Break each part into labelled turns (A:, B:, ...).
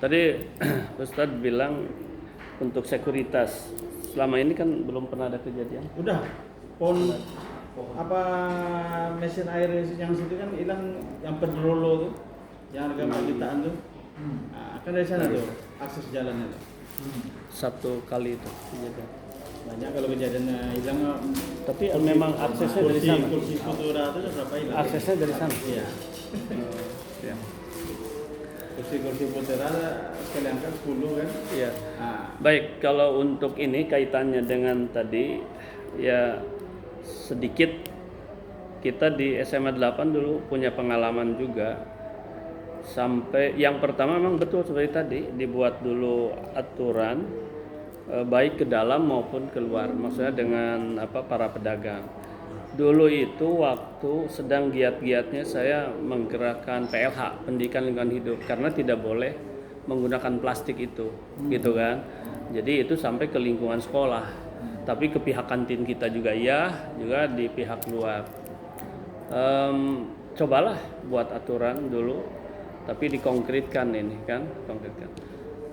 A: Tadi Ustadz bilang untuk sekuritas. Selama ini kan belum pernah ada kejadian.
B: Udah, pon apa mesin air yang situ kan hilang, yang Pedrolo tuh, yang harga 4 jutaan tuh. Nah, kan dari sana tuh akses jalannya tuh.
A: Satu kali itu kejadian.
B: Banyak kalau kejadiannya hilang.
A: Tapi memang aksesnya dari sana.
B: Kursi Futura itu berapa hilang?
A: Aksesnya dari sana.
B: Iya.
A: Ya.
B: Kursi Futura sekali angkat 10 kan.
A: Iya.
B: Nah,
A: Baik, kalau untuk ini kaitannya dengan tadi ya sedikit kita di SMA 8 dulu punya pengalaman juga. Sampai yang pertama memang betul seperti tadi dibuat dulu aturan baik ke dalam maupun keluar, maksudnya dengan para pedagang. Dulu itu waktu sedang giat-giatnya saya menggerakkan PLH, pendidikan lingkungan hidup, karena tidak boleh menggunakan plastik itu, gitu kan. Jadi itu sampai ke lingkungan sekolah, tapi ke pihak kantin kita juga juga di pihak luar. Cobalah buat aturan dulu, tapi dikonkretkan ini kan, konkretkan.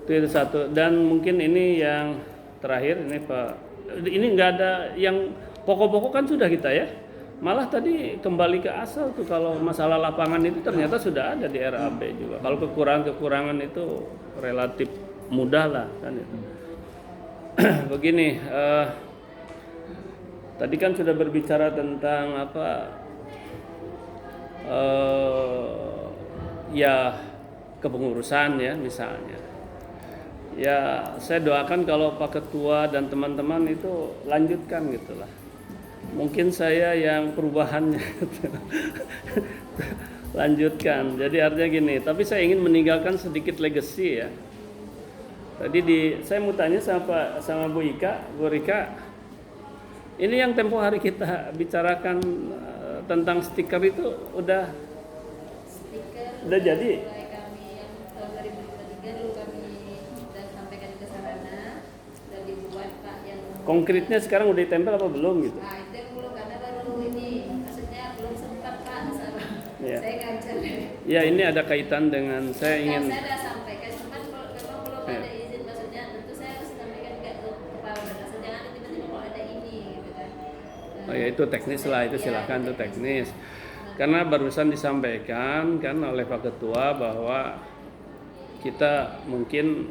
A: Itu satu. Dan mungkin ini yang terakhir ini Pak, ini nggak ada yang pokok-pokok kan sudah kita ya. Malah tadi kembali ke asal tuh, kalau masalah lapangan itu ternyata sudah ada di RAB juga. Kalau kekurangan itu relatif mudah lah kan itu. Begini, tadi kan sudah berbicara tentang ya kepengurusan ya misalnya. Ya saya doakan kalau Pak Ketua dan teman-teman itu lanjutkan gitulah. Mungkin saya yang perubahannya lanjutkan. Jadi artinya gini, tapi saya ingin meninggalkan sedikit legacy ya. Tadi saya mau tanya sama Bu Rika, ini yang tempo hari kita bicarakan tentang stiker itu udah jadi.
C: Kami yang tahun 2023 dulu kami sudah sampaikan ke sarana dan dibuat Pak yang
A: Konkretnya sekarang udah ditempel apa belum gitu?
C: Nah itu yang belum, karena baru ini maksudnya belum sempat Pak
A: Ya.
C: saya ngajar.
A: Ya ini ada kaitan dengan saya ingin.
C: Saya sudah sampaikan, cuman memang belum ada izin, maksudnya tentu saya harus sampaikan ke kepala madrasah, jangan tiba-tiba kalau ada ini gitu kan.
A: Oh ya itu teknis lah, itu silakan itu teknis. Karena barusan disampaikan kan oleh Pak Ketua bahwa kita mungkin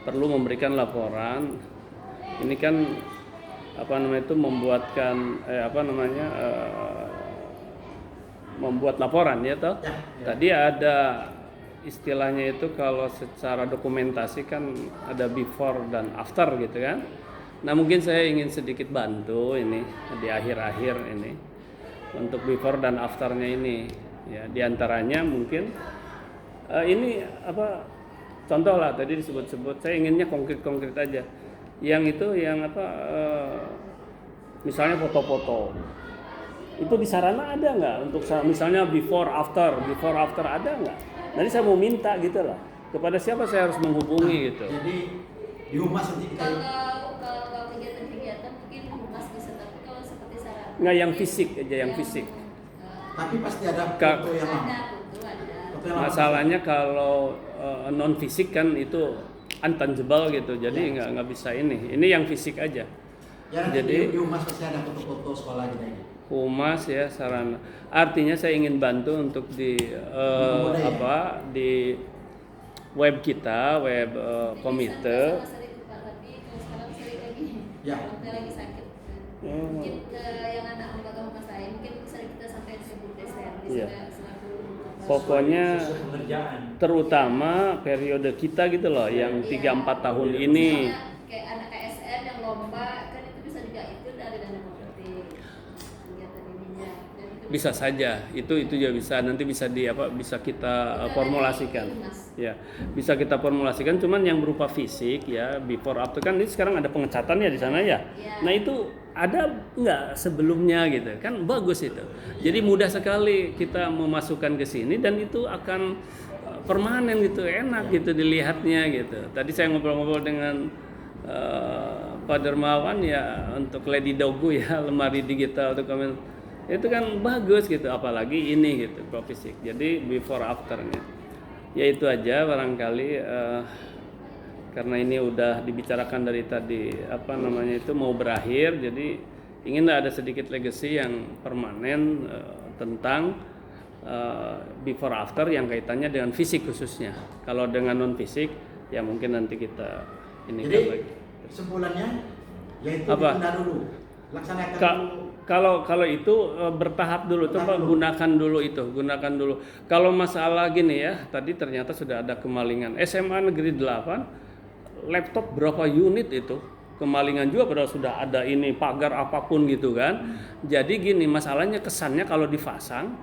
A: perlu memberikan laporan. Ini kan membuat laporan ya toh. Tadi ada istilahnya itu kalau secara dokumentasi kan ada before dan after gitu kan. Nah mungkin saya ingin sedikit bantu ini di akhir-akhir ini untuk before dan afternya ini ya, diantaranya mungkin ini contoh lah tadi disebut-sebut, saya inginnya konkret aja. Yang itu yang misalnya foto-foto itu di sarana ada nggak untuk misalnya before after ada nggak? Nanti saya mau minta gitu lah, kepada siapa saya harus menghubungi gitu.
D: Jadi di humas nanti kita
C: Kalau kegiatan mungkin humas bisa, tapi kalau seperti sarana
A: nggak yang fisik aja, yang fisik.
D: tapi pasti ada foto yang lama.
C: ada foto ada.
D: Foto yang lama.
A: Masalahnya kalau non fisik kan itu untangible gitu, jadi nggak bisa ini yang fisik aja.
D: Ya, nanti
A: Jadi
D: di humas pasti ada foto-foto sekolah kita ini.
A: humas ya sarana. Artinya saya ingin bantu untuk di di web kita, web komite.
C: Sama sering Pak, tapi kalau sekarang sering lagi.
D: Ya.
C: Saya lagi sakit. Mungkin yang anak anggota humas lain mungkin sering kita sampai ke Bumdes
A: Iya.
C: selaku
A: Pokoknya terutama periode kita gitu loh, yang 3-4 tahun ini.
C: Misalnya kayak anak KSN yang lomba kan itu bisa juga itu dari dana marketing kegiatan ininya. Dan itu
A: Bisa saja, itu juga bisa, nanti bisa bisa kita formulasikan. Ya, bisa kita formulasikan, cuman yang berupa fisik ya, before after kan ini sekarang ada pengecatannya di sana ya. Nah, itu ada nggak sebelumnya gitu. Kan bagus itu. Jadi mudah sekali kita memasukkan ke sini dan itu akan permanen gitu, enak gitu dilihatnya gitu. Tadi saya ngobrol-ngobrol dengan Pak Dermawan ya untuk Lady Dogu ya, lemari digital untuk komen. Itu kan bagus gitu, apalagi ini gitu, fisik. Jadi before afternya. Ya itu aja barangkali karena ini udah dibicarakan dari tadi apa namanya itu mau berakhir, jadi ingin ada sedikit legacy yang permanen tentang before after yang kaitannya dengan fisik khususnya. Kalau dengan non fisik ya mungkin nanti kita ini
D: Jadi
A: lagi.
D: kesimpulannya yaitu
A: Apa?
D: ditunda dulu, laksanakan dulu.
A: Kalau itu bertahap dulu, coba gunakan dulu. Kalau masalah gini ya, tadi ternyata sudah ada kemalingan SMA Negeri 8, laptop berapa unit itu kemalingan juga, padahal sudah ada ini pagar apapun gitu kan. Jadi gini, masalahnya kesannya kalau dipasang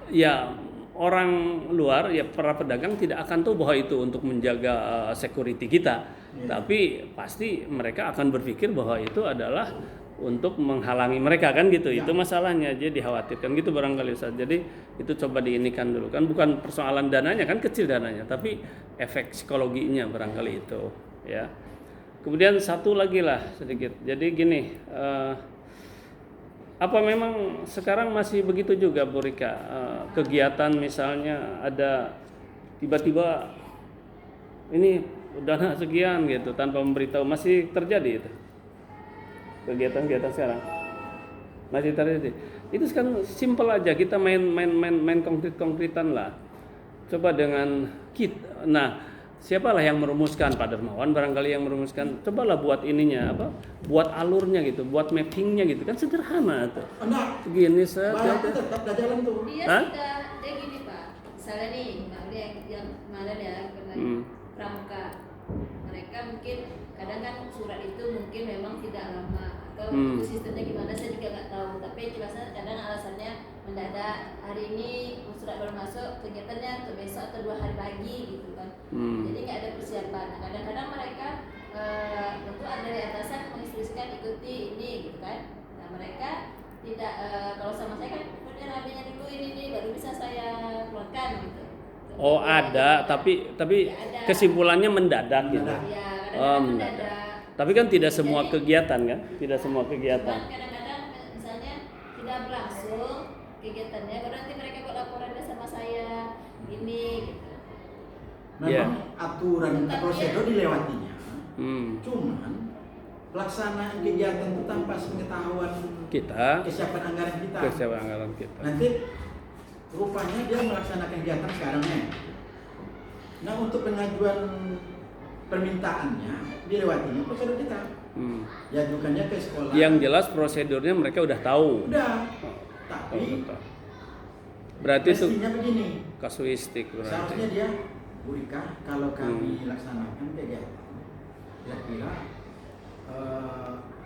A: ya orang luar ya para pedagang tidak akan tahu bahwa itu untuk menjaga security kita. Tapi pasti mereka akan berpikir bahwa itu adalah untuk menghalangi mereka kan gitu. Itu masalahnya, jadi dikhawatirkan gitu barangkali Ustaz. Jadi itu coba diinikan dulu kan, bukan persoalan dananya kan, kecil dananya, tapi efek psikologinya barangkali itu ya. Kemudian satu lagi lah sedikit. Jadi gini, apa memang sekarang masih begitu juga Bu Rika, kegiatan misalnya ada tiba-tiba ini dana sekian gitu tanpa memberitahu, masih terjadi itu? Kegiatan-kegiatan sekarang masih terjadi. Itu sekarang simpel aja, kita main konkret-konkretan lah. Coba dengan kita. Nah, siapalah yang merumuskan? Pak Dermawan barangkali yang merumuskan. Cobalah buat ininya apa? Buat alurnya gitu, buat mappingnya gitu kan, sederhana tuh.
D: Enggak.
A: Begini saja.
D: Itu tetap dah jalan tuh.
C: Dia
A: Hah?
C: sudah dia gini Pak. Misalnya nih, dia yang kemarin ya kemarin pramuka. Mereka mungkin kadang kan surat itu mungkin memang tidak lama atau sistemnya gimana saya juga nggak tahu. Tapi jelasnya kadang alasannya mendadak, hari ini surat baru masuk, kegiatannya untuk besok atau 2 hari lagi gitu kan. Jadi nggak ada persiapan. Nah, kadang-kadang mereka tentu ada dari atasan menginstruksikan ikuti ini gitu kan. Nah mereka tidak kalau sama saya kan kemudian ramenya dulu ini baru bisa saya keluarkan gitu.
A: Oh ada, tapi
C: Ya, ada.
A: kesimpulannya mendadak gitu.
C: Ya kadang-kadang
A: Mendadak.
C: mendadak.
A: Tapi kan tidak semua kegiatan kan, tidak semua
C: Cuman
A: kegiatan.
C: kadang-kadang misalnya tidak berlangsung kegiatannya, baru nanti mereka buat laporannya sama saya ini gitu.
D: Memang aturan prosedur dilewatinya. Cuman pelaksanaan kegiatan itu tanpa pengetahuan
A: Kita
D: kesiapan anggaran kita.
A: kesiapan anggaran kita.
D: Nanti rupanya dia melaksanakan kegiatan sekarang nih. Nah untuk pengajuan permintaannya dilewatinya prosedur kita. Diajukannya ke sekolah.
A: Yang jelas prosedurnya mereka udah tahu.
D: Udah. Tapi
A: berarti itu
D: mestinya begini.
A: kasuistik berarti.
D: Seharusnya dia, Bu Rika, kalau kami laksanakan kegiatan, kira-kira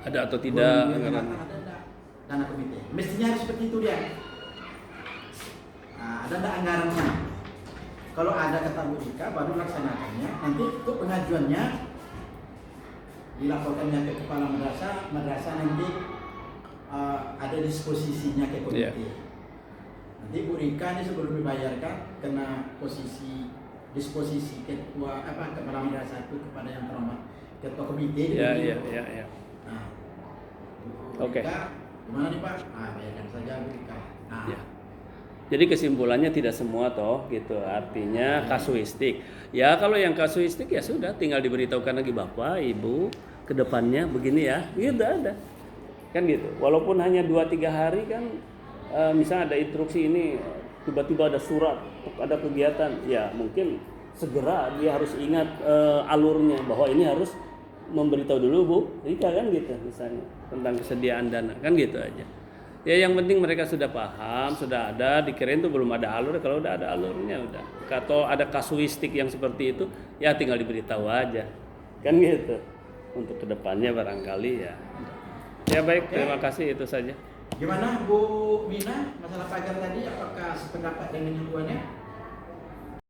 A: Ada atau tidak
D: anggaran
A: anggaran?
D: ada dana komite. Mestinya harus seperti itu dia. Nah, ada enggak anggarannya? Kalau ada kata Bu Rika, baru laksanakannya. Nanti untuk pengajuannya dilaporkannya ke kepala madrasah nanti ada disposisinya ke komite. Nanti Bu Rika ini sebelum dibayarkan kena disposisi ketua kepala madrasah itu kepada yang terhormat ketua komite.
A: Ya.
D: Nah,
A: Oke.
D: Gimana nih Pak? Bayarkan saja Bu Rika. Nah,
A: Ya. Jadi kesimpulannya tidak semua toh gitu, artinya kasuistik. Ya kalau yang kasuistik ya sudah tinggal diberitahukan lagi Bapak, Ibu, kedepannya begini ya, gitu ada. Kan gitu. Walaupun hanya 2-3 hari kan, misalnya ada instruksi ini, tiba-tiba ada surat, ada kegiatan, ya mungkin segera dia harus ingat alurnya bahwa ini harus memberitahu dulu Bu Rika kan gitu misalnya tentang kesediaan dana kan gitu aja. Ya yang penting mereka sudah paham, sudah ada, dikirain tuh belum ada alur, kalau udah ada alurnya udah. Kalau ada kasuistik yang seperti itu, ya tinggal diberitahu aja. Kan gitu. Untuk kedepannya barangkali ya. Ya baik, terima kasih itu saja.
D: gimana Bu Mina masalah pagar tadi? Apakah sependapat dengan himbuannya?